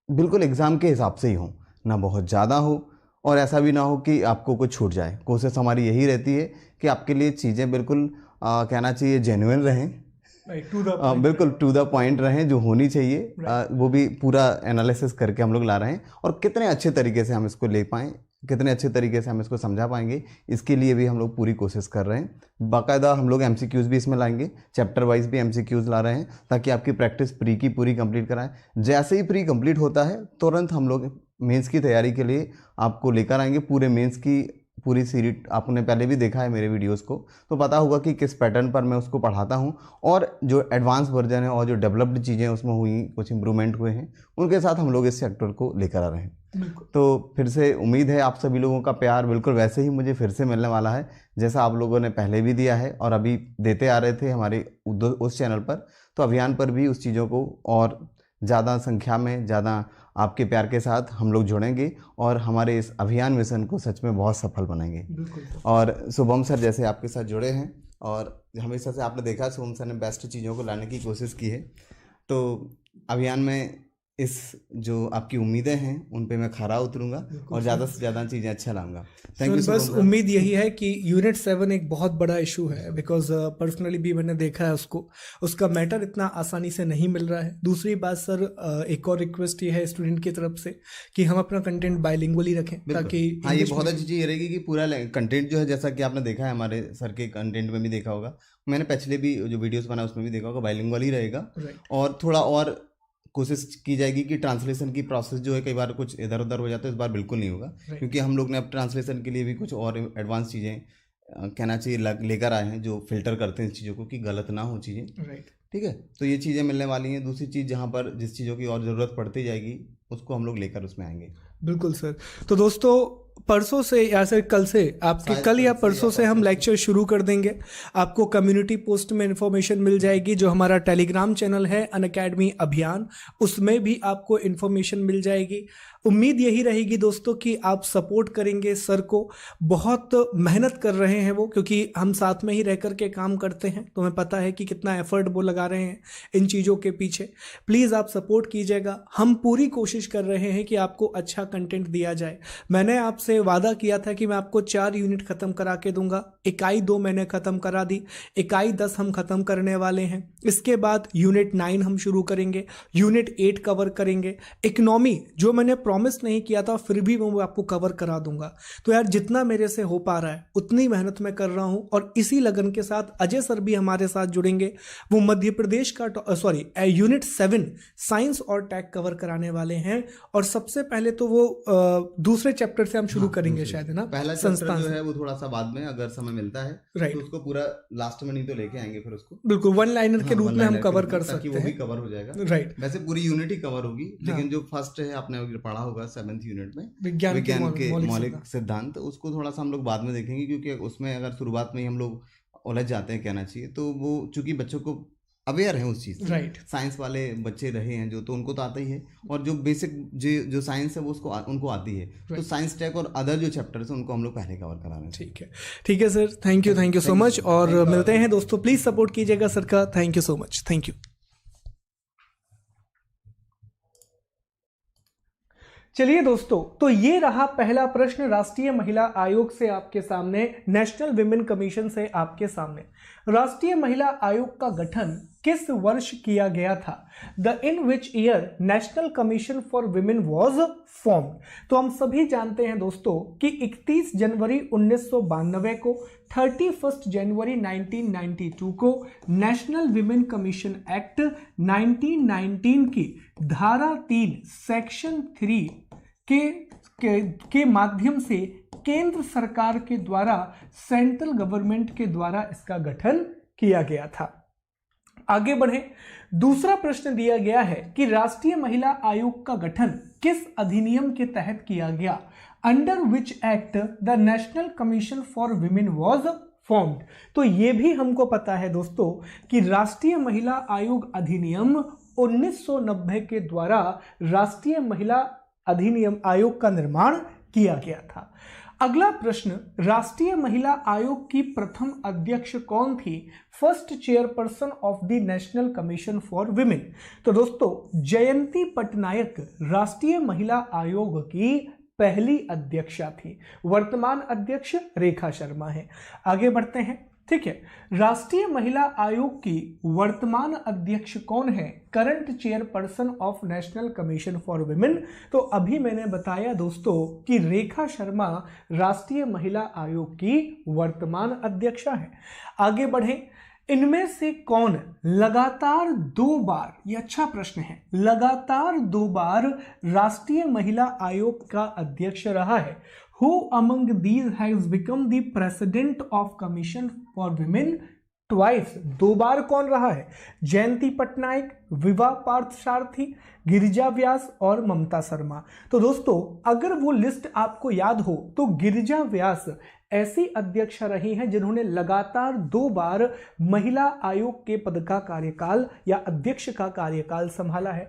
बिल्कुल एग्ज़ाम के हिसाब से ही हो, ना बहुत ज़्यादा हो और ऐसा भी ना हो कि आपको कुछ छूट जाए। कोशिश हमारी यही रहती है कि आपके लिए चीज़ें बिल्कुल कहना चाहिए जेन्युइन रहें, बिल्कुल टू द पॉइंट रहें, जो होनी चाहिए वो भी पूरा एनालिसिस करके हम लोग ला रहे हैं। और कितने अच्छे तरीके से हम इसको ले पाएँ, कितने अच्छे तरीके से हम इसको समझा पाएंगे, इसके लिए भी हम लोग पूरी कोशिश कर रहे हैं। बाकायदा हम लोग MCQs भी इसमें लाएंगे, चैप्टर वाइज भी MCQs ला रहे हैं, ताकि आपकी प्रैक्टिस प्री की पूरी कंप्लीट कराएं। जैसे ही प्री कंप्लीट होता है तुरंत हम लोग मेंस की तैयारी के लिए आपको लेकर आएंगे। पूरे मेंस की पूरी सीरीज आपने पहले भी देखा है मेरे वीडियोस को, तो पता होगा कि किस पैटर्न पर मैं उसको पढ़ाता हूं, और जो एडवांस वर्जन है और जो डेवलप्ड चीज़ें उसमें हुई, कुछ इंप्रूवमेंट हुए हैं, उनके साथ हम लोग इस सेक्टर को लेकर आ रहे हैं। तो फिर से उम्मीद है आप सभी लोगों का प्यार बिल्कुल वैसे ही मुझे फिर से मिलने वाला है, जैसा आप लोगों ने पहले भी दिया है और अभी देते आ रहे थे हमारे उस चैनल पर। तो अभियान पर भी उस चीज़ों को और ज़्यादा संख्या में, ज़्यादा आपके प्यार के साथ हम लोग जुड़ेंगे और हमारे इस अभियान मिशन को सच में बहुत सफल बनाएंगे। और शुभम सर जैसे आपके साथ जुड़े हैं और हमेशा से आपने देखा शुभम सर ने बेस्ट चीज़ों को लाने की कोशिश की है, तो अभियान में इस जो आपकी उम्मीदें हैं उन पे मैं खरा उतरूंगा और ज़्यादा से ज़्यादा चीज़ें अच्छा लाऊंगा। Thank you. बस उम्मीद यही है कि यूनिट 7 एक बहुत बड़ा इशू है, बिकॉज पर्सनली भी मैंने देखा है उसको, उसका मैटर इतना आसानी से नहीं मिल रहा है। दूसरी बात सर, एक और रिक्वेस्ट ये है स्टूडेंट की तरफ से कि हम अपना कंटेंट बायलिंगुअली रखें, ताकि हाँ, ये बहुत अच्छी चीज़ रहेगी कि पूरा कंटेंट जो है, जैसा कि आपने देखा है हमारे सर के कंटेंट में भी देखा होगा, मैंने पिछले भी जो वीडियोस बनाए उसमें भी देखा होगा, बायलिंगुअल ही रहेगा। और थोड़ा और कोशिश की जाएगी कि ट्रांसलेशन की प्रोसेस जो है, कई बार कुछ इधर उधर हो जाता है, इस बार बिल्कुल नहीं होगा, क्योंकि हम लोग ने अब ट्रांसलेशन के लिए भी कुछ और एडवांस चीज़ें कहना चाहिए लेकर आए हैं, जो फिल्टर करते हैं इस चीज़ों को कि गलत ना हो चीज़ें। ठीक है, तो ये चीज़ें मिलने वाली हैं। दूसरी चीज़ जहाँ पर जिस चीज़ों की और ज़रूरत पड़ती जाएगी उसको हम लोग लेकर उसमें आएंगे। बिल्कुल सर। तो दोस्तों परसों से या फिर कल से, आपके कल या परसों से हम लेक्चर शुरू कर देंगे। आपको कम्युनिटी पोस्ट में इन्फॉर्मेशन मिल जाएगी, जो हमारा टेलीग्राम चैनल है अनअकैडमी अभियान, उसमें भी आपको इन्फॉर्मेशन मिल जाएगी। उम्मीद यही रहेगी दोस्तों कि आप सपोर्ट करेंगे सर को। बहुत मेहनत कर रहे हैं वो, क्योंकि हम साथ में ही रह कर के काम करते हैं, तो हमें पता है कि कितना एफर्ट वो लगा रहे हैं इन चीज़ों के पीछे। प्लीज़ आप सपोर्ट कीजिएगा। हम पूरी कोशिश कर रहे हैं कि आपको अच्छा कंटेंट दिया जाए। मैंने आपसे वादा किया था कि मैं आपको 4 यूनिट ख़त्म करा के दूंगा। इकाई 2 मैंने ख़त्म करा दी, इकाई 10 हम ख़त्म करने वाले हैं। इसके बाद यूनिट 9 हम शुरू करेंगे, यूनिट 8 कवर करेंगे। इकोनॉमी जो मैंने प्रॉमिस नहीं किया था, फिर भी मैं आपको कवर करा दूंगा। तो यार जितना मेरे से हो पा रहा है उतनी मेहनत मैं कर रहा हूं, और इसी लगन के साथ अजय सर भी हमारे साथ जुड़ेंगे। वो मध्य प्रदेश का यूनिट 7 साइंस और टेक कवर कराने वाले हैं। और सबसे पहले तो वो दूसरे चैप्टर से हम शुरू करेंगे शायद, है ना। पहला चैप्टर जो है वो थोड़ा सा बाद में अगर समय मिलता है तो उसको पूरा लास्ट में नहीं तो लेके आएंगे, फिर उसको बिल्कुल वन लाइनर के रूप में हम कवर कर सकते हैं, वो भी कवर हो जाएगा। वैसे पूरी यूनिट ही कवर होगी, लेकिन जो फर्स्ट है आपने पढ़ा होगा 7th यूनिट में विज्ञान के मौलिक सिद्धांत, उसको थोड़ा सा हम लोग बाद में देखेंगे, क्योंकि उसमें अगर शुरुआत में ही हम लोग उलझ जाते हैं कहना चाहिए, तो वो चूंकि बच्चों को अवेयर है उस चीज़ से, साइंस वाले बच्चे रहे हैं जो, तो उनको तो आता ही है, और जो बेसिक जो साइंस है वो उनको आती है। तो साइंस टेक और अदर जो चैप्टर्स हैं उनको हम लोग पहले कवर करा रहे हैं। ठीक है sir, thank you so much. और मिलते हैं दोस्तों, प्लीज़ सपोर्ट कीजिएगा सर का। Thank you so much, thank you. चलिए दोस्तों, तो ये रहा पहला प्रश्न राष्ट्रीय महिला आयोग से आपके सामने, नेशनल विमेन कमीशन से आपके सामने। राष्ट्रीय महिला आयोग का गठन किस वर्ष किया गया था? The in which year national commission for women was formed? तो हम सभी जानते हैं दोस्तों कि 31 जनवरी 1992 को, 31 जनवरी 1992 को नेशनल विमेन कमीशन एक्ट 1919 की धारा 3 सेक्शन 3 के माध्यम से केंद्र सरकार के द्वारा, सेंट्रल गवर्नमेंट के द्वारा इसका गठन किया गया था। आगे बढ़े, दूसरा प्रश्न दिया गया है कि राष्ट्रीय महिला आयोग का गठन किस अधिनियम के तहत किया गया? Under which act the national commission for women was formed. तो ये भी हमको पता है दोस्तों कि राष्ट्रीय महिला आयोग अधिनियम 1990 के द्वारा राष्ट्रीय महिला अधिनियम आयोग का निर्माण किया गया था। अगला प्रश्न, राष्ट्रीय महिला आयोग की प्रथम अध्यक्ष कौन थी? First chairperson of the national commission for women. तो दोस्तों जयंती पटनायक राष्ट्रीय महिला आयोग की पहली अध्यक्षा थी। वर्तमान अध्यक्ष रेखा शर्मा है। आगे बढ़ते हैं, ठीक है। राष्ट्रीय महिला आयोग की वर्तमान अध्यक्ष कौन है? Current chairperson of national commission for women. तो अभी मैंने बताया दोस्तों कि रेखा शर्मा राष्ट्रीय महिला आयोग की वर्तमान अध्यक्षा है। आगे बढ़े, इनमें से कौन लगातार 2 बार, यह अच्छा प्रश्न है, लगातार 2 बार राष्ट्रीय महिला आयोग का अध्यक्ष रहा है? Who among these has become the president of Commission for Women twice? 2 बार कौन रहा है? जयंती पटनायक, विभा पार्थसारथी, गिरिजा व्यास और ममता शर्मा। तो दोस्तों अगर वो लिस्ट आपको याद हो तो गिरिजा व्यास ऐसी अध्यक्ष रही हैं जिन्होंने लगातार 2 बार महिला आयोग के पद का कार्यकाल या अध्यक्ष का कार्यकाल संभाला है।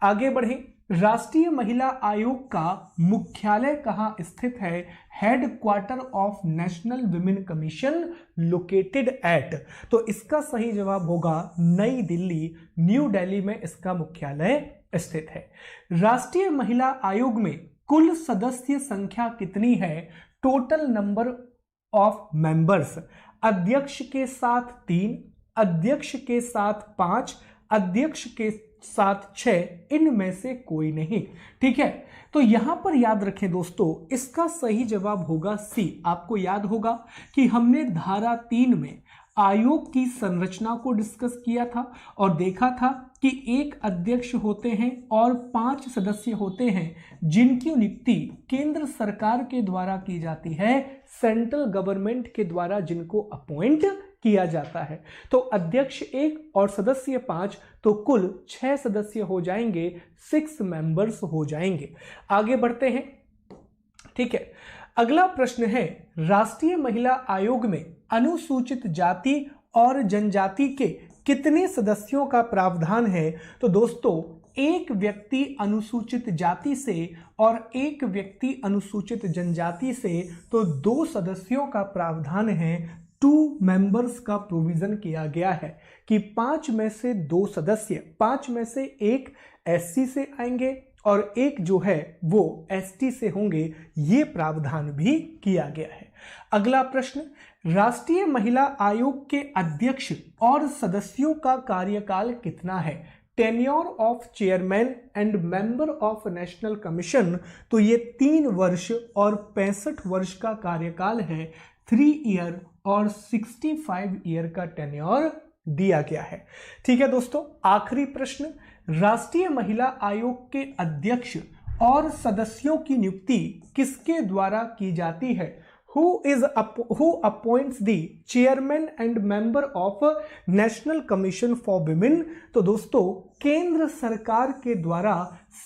आगे बढ़े, राष्ट्रीय महिला आयोग का मुख्यालय कहाँ स्थित है? Headquarter of national women commission located at. तो इसका सही जवाब होगा नई दिल्ली, न्यू दिल्ली में इसका मुख्यालय स्थित है। राष्ट्रीय महिला आयोग में कुल सदस्य संख्या कितनी है? टोटल नंबर ऑफ मेंबर्स, अध्यक्ष के साथ 3, अध्यक्ष के साथ 5, अध्यक्ष के साथ 6, इनमें से कोई नहीं। ठीक है, तो यहां पर याद रखें दोस्तों, इसका सही जवाब होगा सी। आपको याद होगा कि हमने धारा 3 में आयोग की संरचना को डिस्कस किया था और देखा था कि 1 अध्यक्ष होते हैं और 5 सदस्य होते हैं जिनकी नियुक्ति केंद्र सरकार के द्वारा की जाती है, सेंट्रल गवर्नमेंट के द्वारा जिनको अपॉइंट किया जाता है। तो अध्यक्ष 1 और सदस्य 5, तो कुल 6 सदस्य हो जाएंगे, 6 मेंबर्स हो जाएंगे। आगे बढ़ते हैं, ठीक है। अगला प्रश्न है, राष्ट्रीय महिला आयोग में अनुसूचित जाति और जनजाति के कितने सदस्यों का प्रावधान है? तो दोस्तों 1 व्यक्ति अनुसूचित जाति से और 1 व्यक्ति अनुसूचित जनजाति से, तो 2 सदस्यों का प्रावधान है। 2 मेंबर्स का प्रोविजन किया गया है कि 5 में से 2 सदस्य, 5 में से 1 एससी से आएंगे और 1 जो है वो एसटी से होंगे, ये प्रावधान भी किया गया है। अगला प्रश्न, राष्ट्रीय महिला आयोग के अध्यक्ष और सदस्यों का कार्यकाल कितना है? Tenure of chairman and member of national commission, तो ये 3 वर्ष और 65 वर्ष का कार्यकाल है। 3 ईयर और 65 ईयर का टेन्योर दिया गया है। ठीक है दोस्तों, आखिरी प्रश्न, राष्ट्रीय महिला आयोग के अध्यक्ष और सदस्यों की नियुक्ति किसके द्वारा की जाती है? Who appoints the chairman and member of National Commission for Women? तो दोस्तों केंद्र सरकार के द्वारा,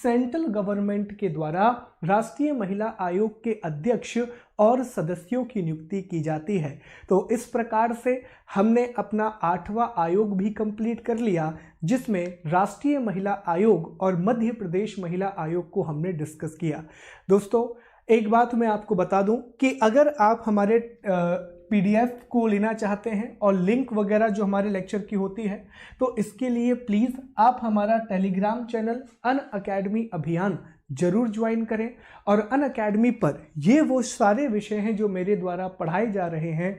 सेंट्रल गवर्नमेंट के द्वारा राष्ट्रीय महिला आयोग के अध्यक्ष और सदस्यों की नियुक्ति की जाती है। तो इस प्रकार से हमने अपना 8वां आयोग भी कंप्लीट कर लिया, जिसमें राष्ट्रीय महिला आयोग और मध्य प्रदेश महिला आयोग को हमने डिस्कस किया। दोस्तों एक बात मैं आपको बता दूं कि अगर आप हमारे पीडीएफ को लेना चाहते हैं और लिंक वगैरह जो हमारे लेक्चर की होती है, तो इसके लिए प्लीज़ आप हमारा टेलीग्राम चैनल अनअकैडमी अभियान जरूर ज्वाइन करें। और अनअकैडमी पर ये वो सारे विषय हैं जो मेरे द्वारा पढ़ाए जा रहे हैं।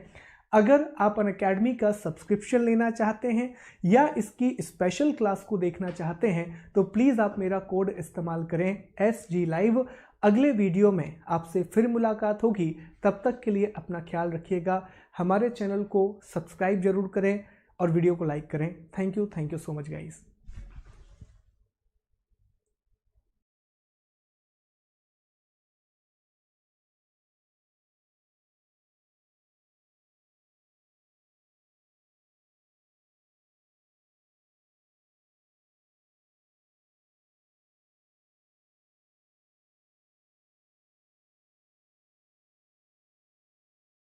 अगर आप अनअकैडमी का सब्सक्रिप्शन लेना चाहते हैं या इसकी स्पेशल क्लास को देखना चाहते हैं, तो प्लीज़ आप मेरा कोड इस्तेमाल करें SG Live। अगले वीडियो में आपसे फिर मुलाकात होगी, तब तक के लिए अपना ख्याल रखिएगा। हमारे चैनल को सब्सक्राइब जरूर करें और वीडियो को लाइक करें। Thank you so much guys.